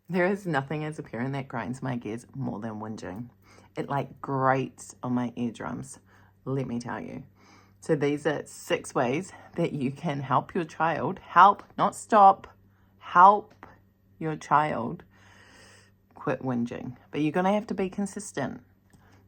There is nothing as a parent that grinds my gears more than whinging. It like grates on my eardrums, let me tell you. So these are 6 ways that you can help your child, help, not stop, help your child quit whinging. But you're going to have to be consistent.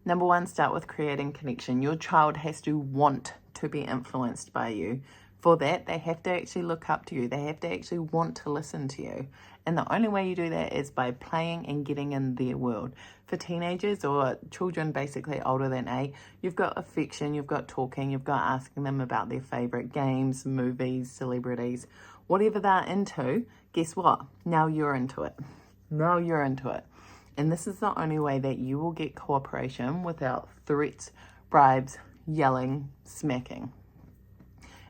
Number 1, start with creating connection. Your child has to want to be influenced by you. For that, they have to actually look up to you. They have to actually want to listen to you. And the only way you do that is by playing and getting in their world. For teenagers or children basically older than 8, you've got affection, you've got talking, you've got asking them about their favorite games, movies, celebrities, whatever they're into. Guess what? Now you're into it. Now you're into it. And this is the only way that you will get cooperation without threats, bribes, yelling, smacking,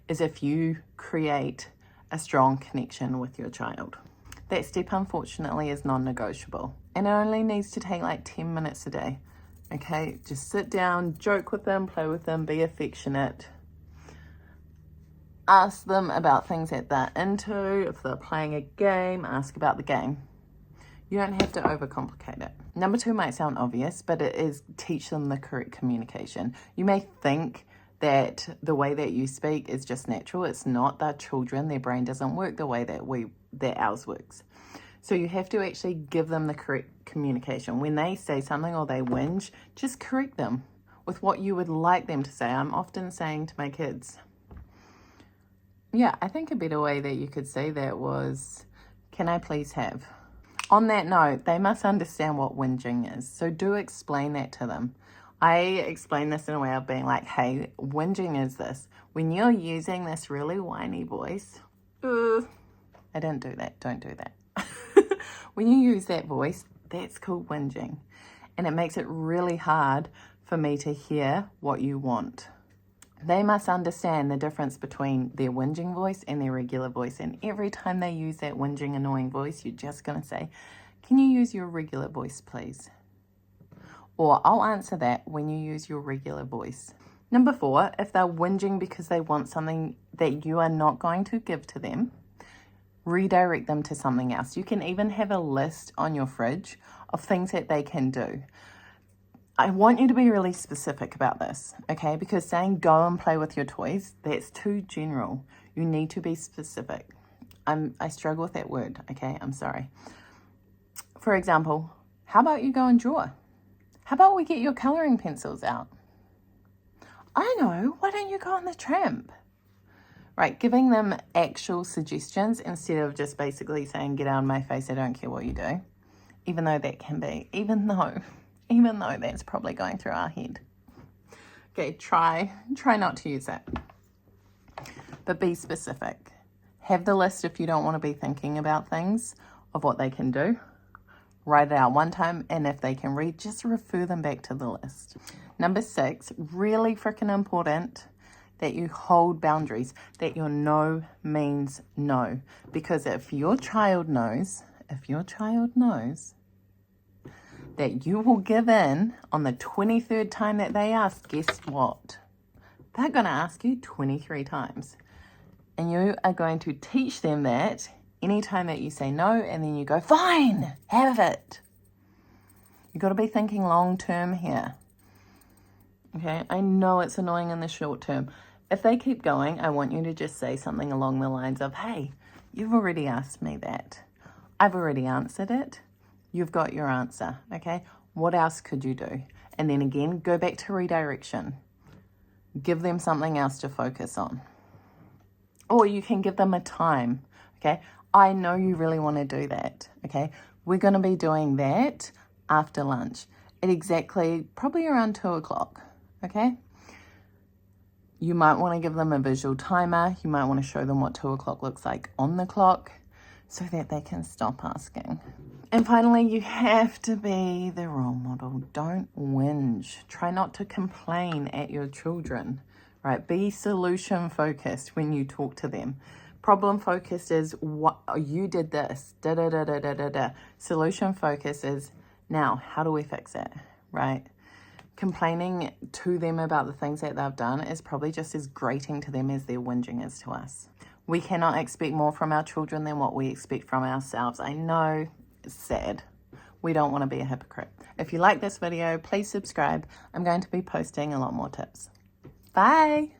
is if you create a strong connection with your child. That step, unfortunately, is non-negotiable. And it only needs to take like 10 minutes a day. Okay, just sit down, joke with them, play with them, be affectionate. Ask them about things that they're into. If they're playing a game, ask about the game. You don't have to overcomplicate it. Number 2 might sound obvious, but it is teach them the correct communication. You may think that the way that you speak is just natural. It's not. They're children. Their brain doesn't work the way that ours works. So you have to actually give them the correct communication. When they say something or they whinge, just correct them with what you would like them to say. I'm often saying to my kids, yeah, I think a better way that you could say that was, can I please have? On that note, they must understand what whinging is. So do explain that to them. I explain this in a way of being like, hey, whinging is this. When you're using this really whiny voice, I didn't do that, don't do that. When you use that voice, that's called whinging. And it makes it really hard for me to hear what you want. They must understand the difference between their whinging voice and their regular voice. And every time they use that whinging, annoying voice, you're just going to say, can you use your regular voice, please? Or I'll answer that when you use your regular voice. Number 4, if they're whinging because they want something that you are not going to give to them, redirect them to something else. You can even have a list on your fridge of things that they can do. I want you to be really specific about this, okay? Because saying go and play with your toys, that's too general. You need to be specific. I struggle with that word, okay? I'm sorry. For example, how about you go and draw? How about we get your colouring pencils out? I know, why don't you go on the tramp? Right, giving them actual suggestions instead of just basically saying, get out of my face, I don't care what you do. Even though that can be, even though that's probably going through our head. Okay, try not to use it. But be specific. Have the list if you don't want to be thinking about things of what they can do. Write it out one time, and if they can read, just refer them back to the list. Number 6, really freaking important that you hold boundaries, that your no means no. Because if your child knows that you will give in on the 23rd time that they ask, guess what? They're going to ask you 23 times. And you are going to teach them that anytime that you say no, and then you go, fine, have it. You've got to be thinking long term here. Okay, I know it's annoying in the short term. If they keep going, I want you to just say something along the lines of, hey, you've already asked me that. I've already answered it. You've got your answer, okay? What else could you do? And then again, go back to redirection. Give them something else to focus on. Or you can give them a time, okay? I know you really want to do that, okay? We're going to be doing that after lunch at exactly probably around 2 o'clock, okay? You might want to give them a visual timer. You might want to show them what 2 o'clock looks like on the clock so that they can stop asking. And finally, you have to be the role model. Don't whinge. Try not to complain at your children, right? Be solution focused when you talk to them. Problem focused is what you did this, da da da da da da da. Solution focused is now how do we fix it, right? Complaining to them about the things that they've done is probably just as grating to them as their whinging is to us. We cannot expect more from our children than what we expect from ourselves. I know It's sad. We don't want to be a hypocrite. If you like this video, please subscribe. I'm going to be posting a lot more tips. Bye.